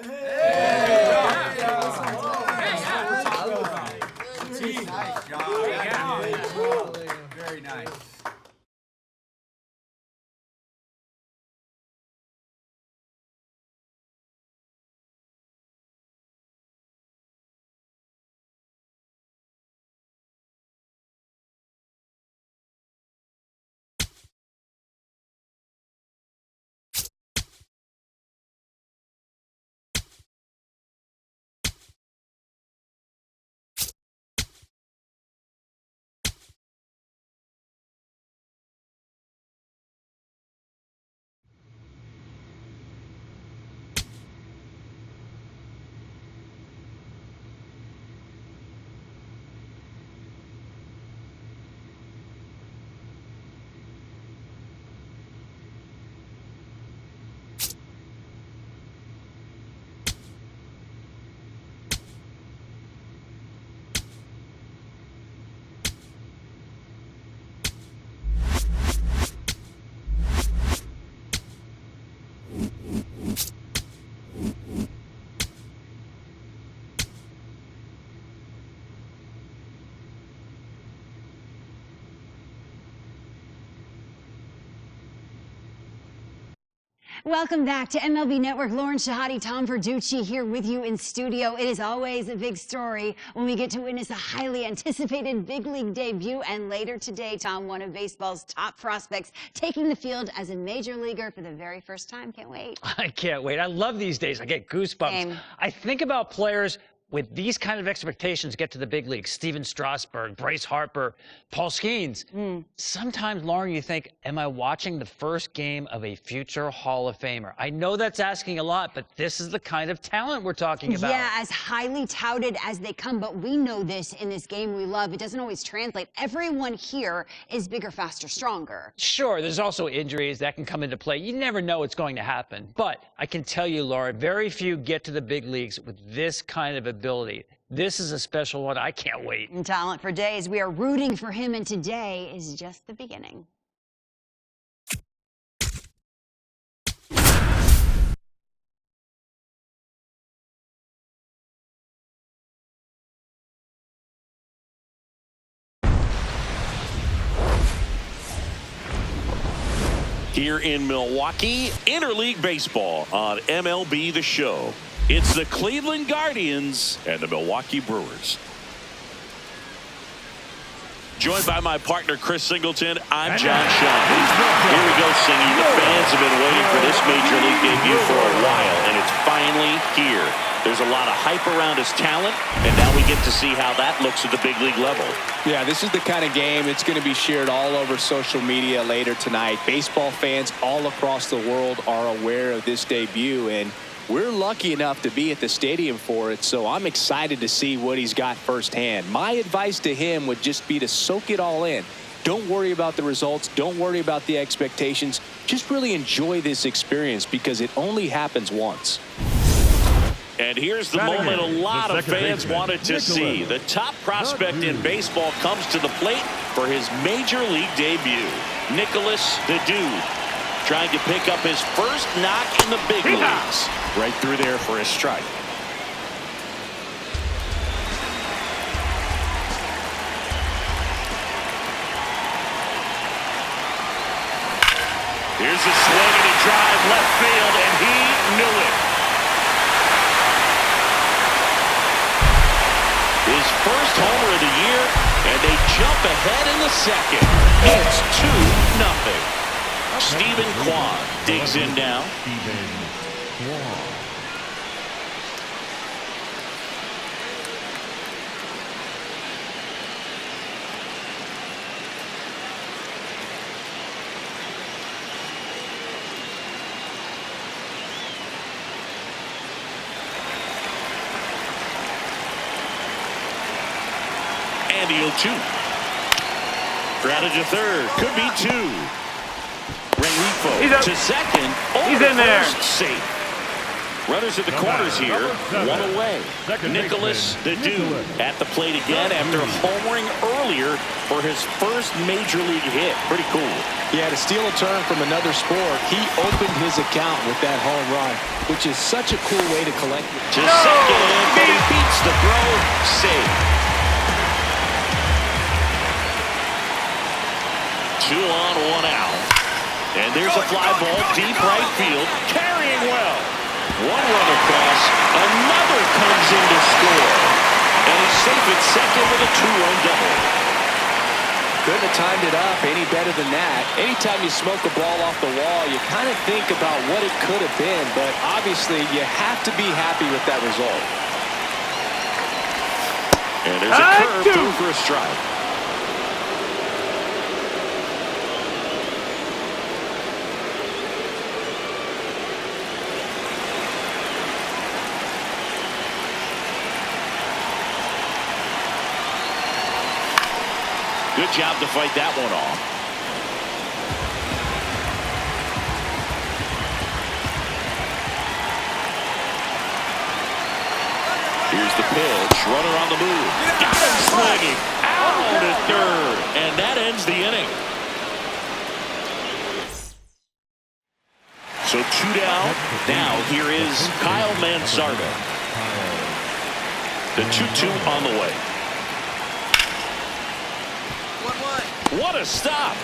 Nice job. Very nice. Welcome back to MLB Network. Lauren Shahadi, Tom Verducci here with you in studio. It is always a big story when we get to witness a highly anticipated big league debut. And later today, Tom, one of baseball's top prospects, taking the field as a major leaguer for the very first time. Can't wait. I can't wait. I love these days. I get goosebumps. Same. I think about players with these kind of expectations get to the big leagues. Steven Strasburg, Bryce Harper, Paul Skeens. Sometimes, Lauren, you think, am I watching the first game of a future Hall of Famer? I know that's asking a lot, but this is the kind of talent we're talking about. Yeah, as highly touted as they come, but we know this in this game we love. It doesn't always translate. Everyone here is bigger, faster, stronger. Sure, there's also injuries that can come into play. You never know what's going to happen. But I can tell you, Laura, very few get to the big leagues with this kind of ability. This is a special one. I can't wait. And talent for days. We are rooting for him, and today is just the beginning. Here in Milwaukee, interleague baseball on MLB The Show. It's the Cleveland Guardians and the Milwaukee Brewers. Joined by my partner, Chris Singleton, I'm John Sean. Here we go, Singy. The fans have been waiting for this Major League debut for a while, and it's finally here. There's a lot of hype around his talent, and now we get to see how that looks at the big league level. Yeah, this is the kind of game it's going to be shared all over social media later tonight. Baseball fans all across the world are aware of this debut, and we're lucky enough to be at the stadium for it, so I'm excited to see what he's got firsthand. My advice to him would just be to soak it all in. Don't worry about the results. Don't worry about the expectations. Just really enjoy this experience because it only happens once. And here's the moment a lot of fans wanted to see. The top prospect in baseball comes to the plate for his Major League debut. Nicholas the Dude, trying to pick up his first knock in the big leagues. Right through there for his strike. Here's a swing and a drive left field, and he knew it. His first homer of the year, and they jump ahead in the second. It's 2-0. Stephen Kwan digs in now. And the 0-2. Grounded to third. Could be two. Rengifo to second. He's in there. Safe. Runners at the corners here. One away. Nicholas the Dude at the plate again after homering early earlier for his first major league hit. Pretty cool. Yeah, to steal a turn from another sport, he opened his account with that home run, which is such a cool way to collect. To second, but he beats the throw. Save. 2 on, 1 out. And there's a fly ball deep right field, carrying well. 1 run across, another comes in to score. And he's safe at second with a 2-run double. Couldn't have timed it up any better than that. Anytime you smoke a ball off the wall, you kind of think about what it could have been, but obviously you have to be happy with that result. And there's a curve through for a strike. Good job to fight that one off. Here's the pitch. Runner on the move. Got him swinging. Out at third. And that ends the inning. So 2 down. Now here is Kyle Mansardo. The 2-2 on the way. What a stop.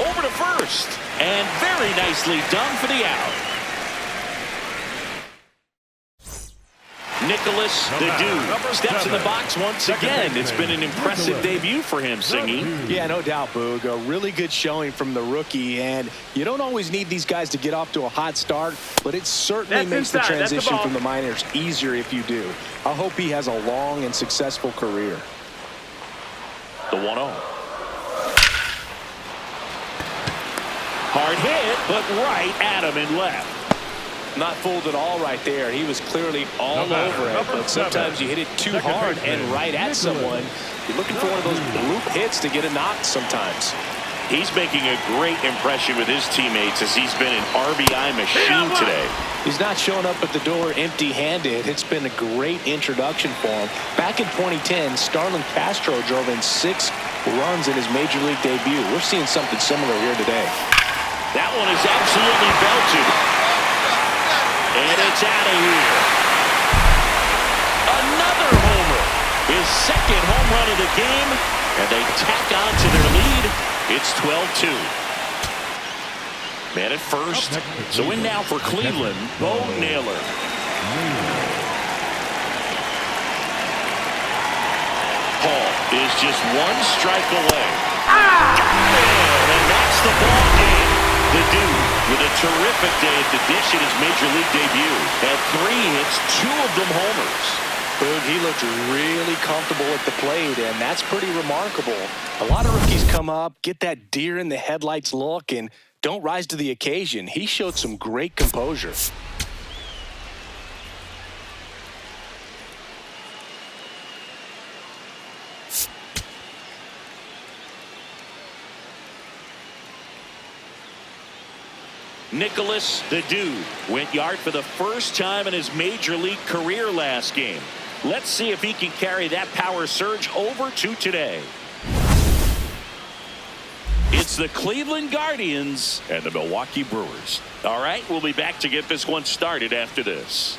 Over to first. And very nicely done for the out. Nicholas, the dude, steps in the box once again. It's been an impressive debut for him, Singy. Yeah, no doubt, Boog. A really good showing from the rookie. And you don't always need these guys to get off to a hot start, but it certainly makes the transition from the minors easier if you do. I hope he has a long and successful career. The 1-0. Hard hit, but right at him and left. Not fooled at all right there. He was clearly all over it, but sometimes you hit it too hard and right at someone. You're looking for one of those bloop hits to get a knock sometimes. He's making a great impression with his teammates as he's been an RBI machine today. He's not showing up at the door empty-handed. It's been a great introduction for him. Back in 2010, Starlin Castro drove in 6 runs in his major league debut. We're seeing something similar here today. That one is absolutely belted. And it's out of here. Another homer. His second home run of the game. And they tack on to their lead. It's 12-2. Man at first. So in now for Cleveland, Bo Naylor. Paul is just 1 strike away. And that's the ball game. The dude with a terrific day at the dish in his major league debut. Had 3 hits, 2 of them homers. Boog, he looked really comfortable at the plate, and that's pretty remarkable. A lot of rookies come up, get that deer in the headlights look, and don't rise to the occasion. He showed some great composure. Nicholas, the dude, went yard for the first time in his major league career last game. Let's see if he can carry that power surge over to today. It's the Cleveland Guardians and the Milwaukee Brewers. All right, we'll be back to get this one started after this.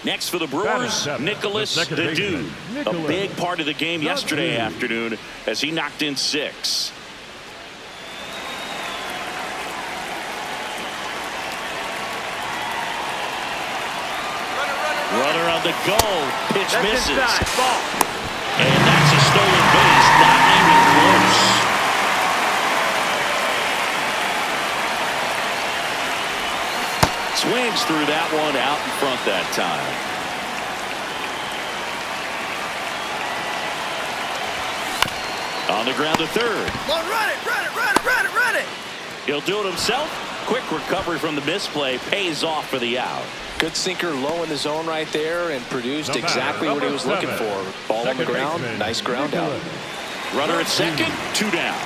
Next for the Brewers, Nicholas, the dude. A big part of the game yesterday afternoon as he knocked in 6. Runner on the go. Pitch misses. And that's a stolen base. Not even close. Swings through that one out in front that time. On the ground to third. Well, run it. He'll do it himself. Quick recovery from the misplay. Pays off for the out. Good sinker low in the zone right there and produced exactly what he was looking for. Ball on the ground, nice ground out. Runner at second, 2 down.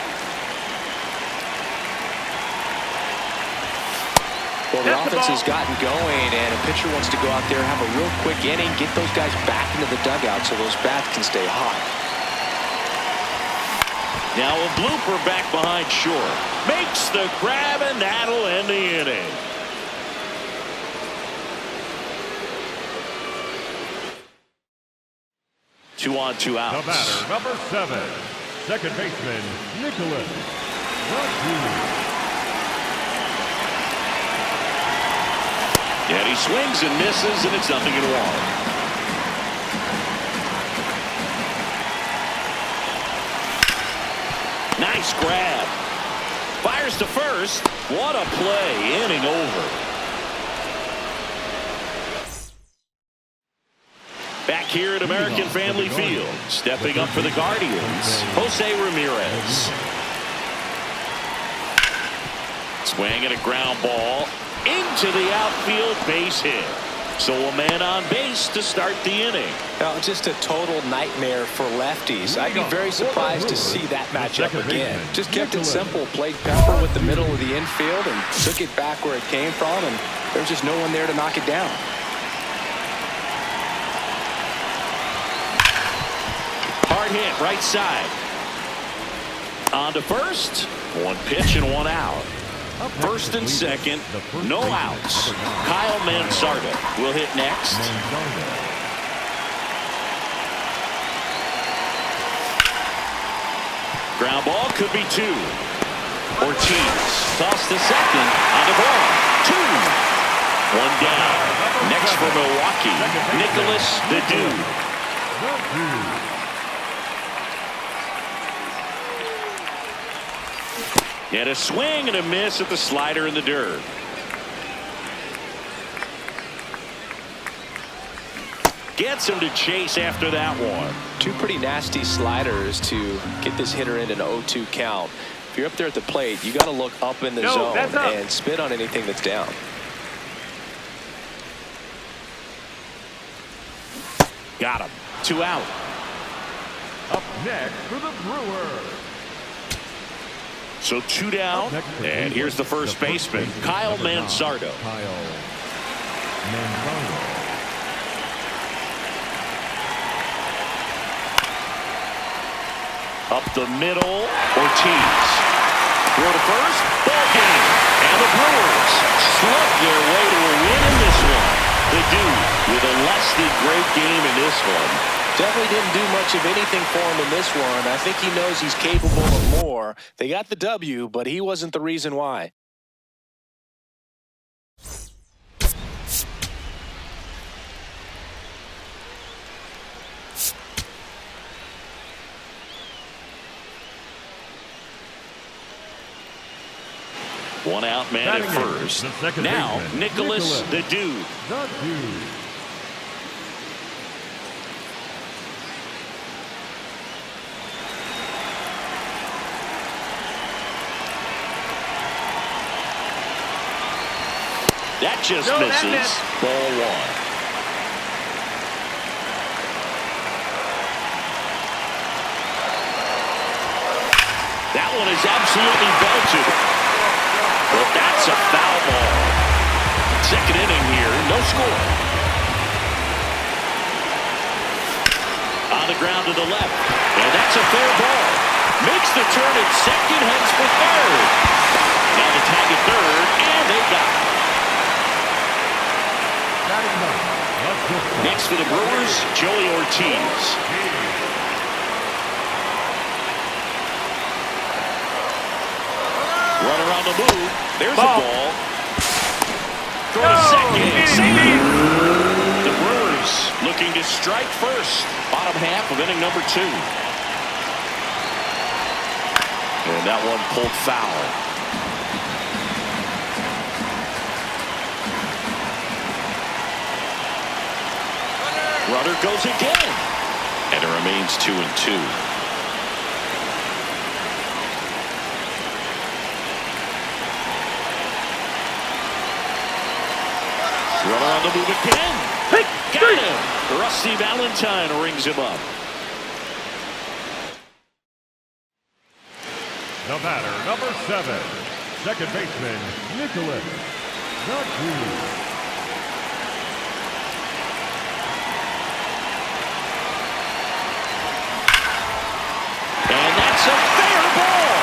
Well, the offense has gotten going, and a pitcher wants to go out there, have a real quick inning, get those guys back into the dugout so those bats can stay hot. Now a blooper back behind short. Makes the grab, and that'll end the inning. Two on, two outs. The batter, number 7, second baseman, Nicholas. And he swings and misses, and it's 0-1. Nice grab. Fires to first. What a play. Inning over. Back here at American Family Field, stepping up for the Guardians, Jose Ramirez. Swing and a ground ball into the outfield, base hit. So a man on base to start the inning. Now, just a total nightmare for lefties. I'd be very surprised to see that matchup again. Just kept it simple, played Pepper with the middle of the infield and took it back where it came from, and there's just no one there to knock it down. Hard hit, right side. On to first. One pitch and one out. First and second, no outs. Kyle Mansarda will hit next. Ground ball could be 2. Ortiz toss to second. On the ball. 2. One down. Next for Milwaukee, Nicholas the Dude. And a swing and a miss at the slider in the dirt. Gets him to chase after that one. 2 pretty nasty sliders to get this hitter in an 0-2 count. If you're up there at the plate, you got to look up in the zone and spit on anything that's down. Got him. 2 out. Up next for the Brewers. So 2 down, and here's the first baseman, Kyle Mansarda. Up the middle, Ortiz. Throw to first, ball game. And the Brewers slug their way to a win in this one. The Dude with a less than great game in this one. Definitely didn't do much of anything for him in this one. I think he knows he's capable of more. They got the W, but he wasn't the reason why. One out man at first. Now, Nicholas the Dude. That just misses. Ball 1. That one is absolutely belted. But that's a foul ball. Second inning here, no score. On the ground to the left. And that's a fair ball. Makes the turn at second, heads for third. Now the tag at third, and they got it. Next for the Brewers, Joey Ortiz. Runner on the move. There's a ball. Throw to second. The Brewers looking to strike first. Bottom half of inning number 2. And that one pulled foul. Runner goes again. And it remains 2-2. Runner on the move again. Got him. Rusty Valentine rings him up. The batter, number 7, second baseman, Nicholas. And that's a fair ball.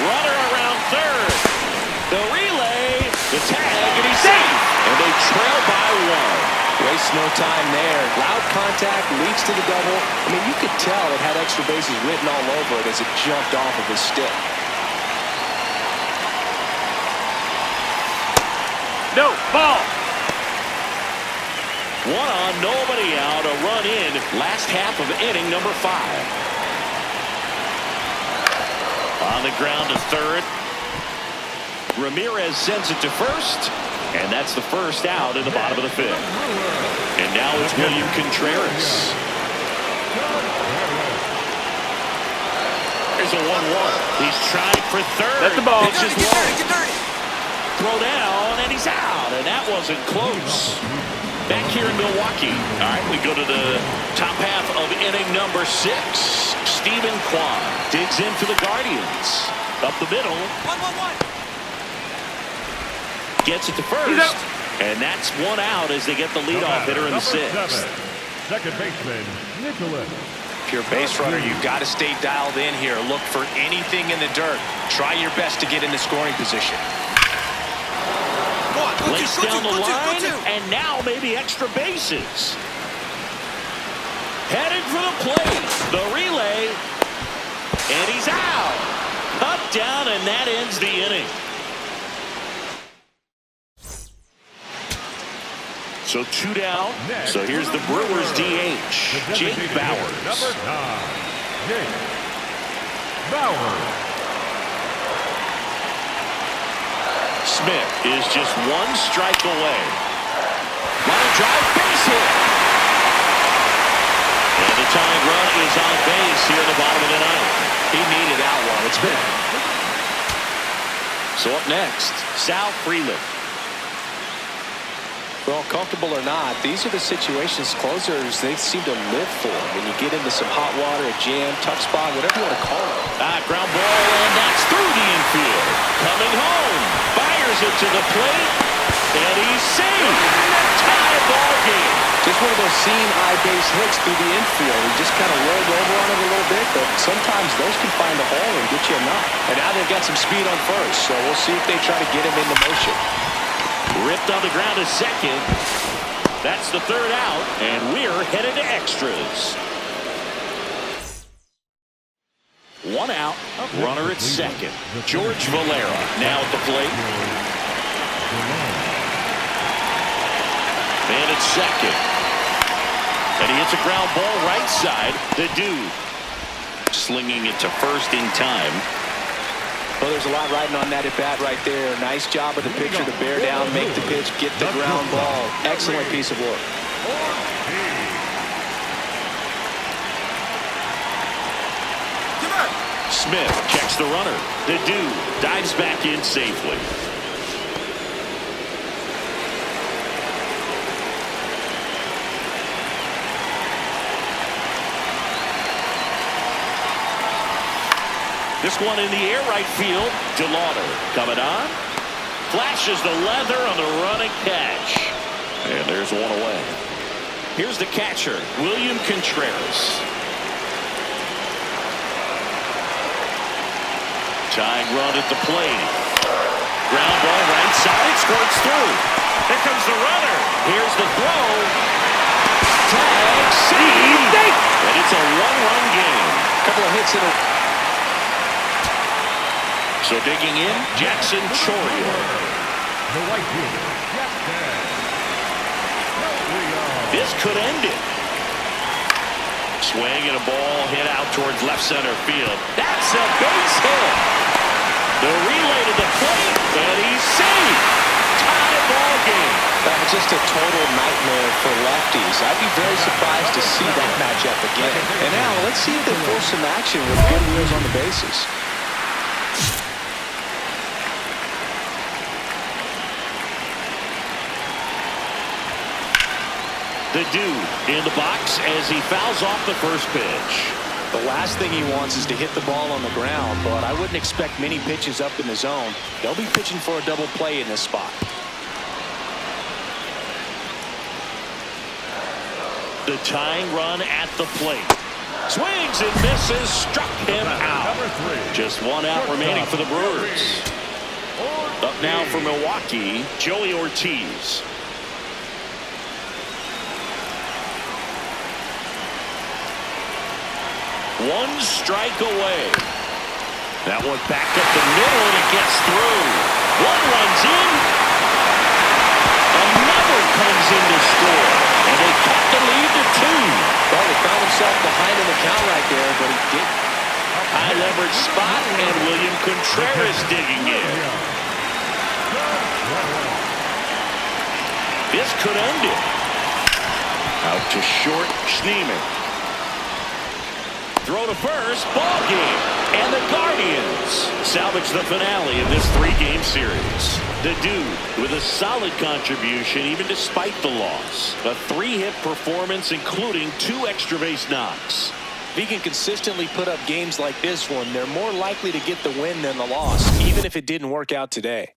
Runner around third. The relay, the tag, and he's safe. And they trail by one. Waste no time there. Loud contact leads to the double. I mean, you could tell it had extra bases written all over it as it jumped off of his stick. No, ball. One on, nobody out, a run in. Last half of inning number 5. On the ground to third. Ramirez sends it to first. And that's the first out in the bottom of the 5th. And now it's William Contreras. Here's a 1-1. He's trying for third. That's the ball. Pitches low. Throw down, and he's out. And that wasn't close. Back here in Milwaukee. All right, we go to the top half of inning number 6. Stephen Kwan digs in for the Guardians. Up the middle. 1-1-1. Gets it to first, and that's one out as they get the leadoff hitter in the 6th. Second baseman, Nicholas. If you're a base runner, you've got to stay dialed in here. Look for anything in the dirt. Try your best to get in the scoring position. Lays down the line, and now maybe extra bases. Headed for the plate. The relay, and he's out. Up, down, and that ends the inning. So 2 down. So here's the Brewers DH, Jake Bauers. Number 9, Jake Bauers. Smith is just 1 strike away. Line drive, base hit. And the tying run is on base here at the bottom of the 9th. He needed that one. It's been. So up next, Sal Freeland. Well, comfortable or not, these are the situations closers they seem to live for. When you get into some hot water, a jam, tough spot, whatever you want to call it. Ground ball, and that's through the infield. Coming home. Fires it to the plate. And he's safe. Tie ball game. Just one of those seeing eye base hits through the infield. He just kind of rolled over on it a little bit, but sometimes those can find a hole and get you a knock. And now they've got some speed on first, so we'll see if they try to get him into motion. Ripped on the ground to second. That's the 3rd out, and we're headed to extras. 1 out, runner at second. George Valera now at the plate. Man at second. And he hits a ground ball right side. The dude slinging it to first in time. Well, there's a lot riding on that at bat right there. Nice job of the pitcher to bear down, make the pitch, get the ground ball. Excellent piece of work. Smith checks the runner. The dude dives back in safely. This one in the air right field. DeLauder coming on. Flashes the leather on the running catch. And there's one away. Here's the catcher, William Contreras. Tying run at the plate. Ground ball right side. Squirts through. Here comes the runner. Here's the throw. Tag. Save. And it's a 1-run game. Couple of hits in it. So digging in, Jackson Chourio. The right fielder, Jackson. This could end it. Swing and a ball hit out towards left center field. That's a base hit. The relay to the plate, and he's safe. Tie ball game. That was just a total nightmare for lefties. I'd be very surprised to see that matchup again. And now let's see if they force some action with good wheels on the bases. The dude in the box as he fouls off the first pitch. The last thing he wants is to hit the ball on the ground, but I wouldn't expect many pitches up in the zone. They'll be pitching for a double play in this spot. The tying run at the plate. Swings and misses, struck him out. Just one out remaining for the Brewers. Up now for Milwaukee, Joey Ortiz. One strike away. That one back up the middle and it gets through. One runs in. Another comes in to score. And they cut the lead to 2. Well, he found himself behind in the count right there, but he didn't. High leverage spot, and William Contreras digging in. This could end it. Out to short, Schneemann. Throw to first, ball game. And the Guardians salvage the finale of this 3-game series. The dude with a solid contribution even despite the loss. A 3-hit performance including 2 extra base knocks. If he can consistently put up games like this one, they're more likely to get the win than the loss, even if it didn't work out today.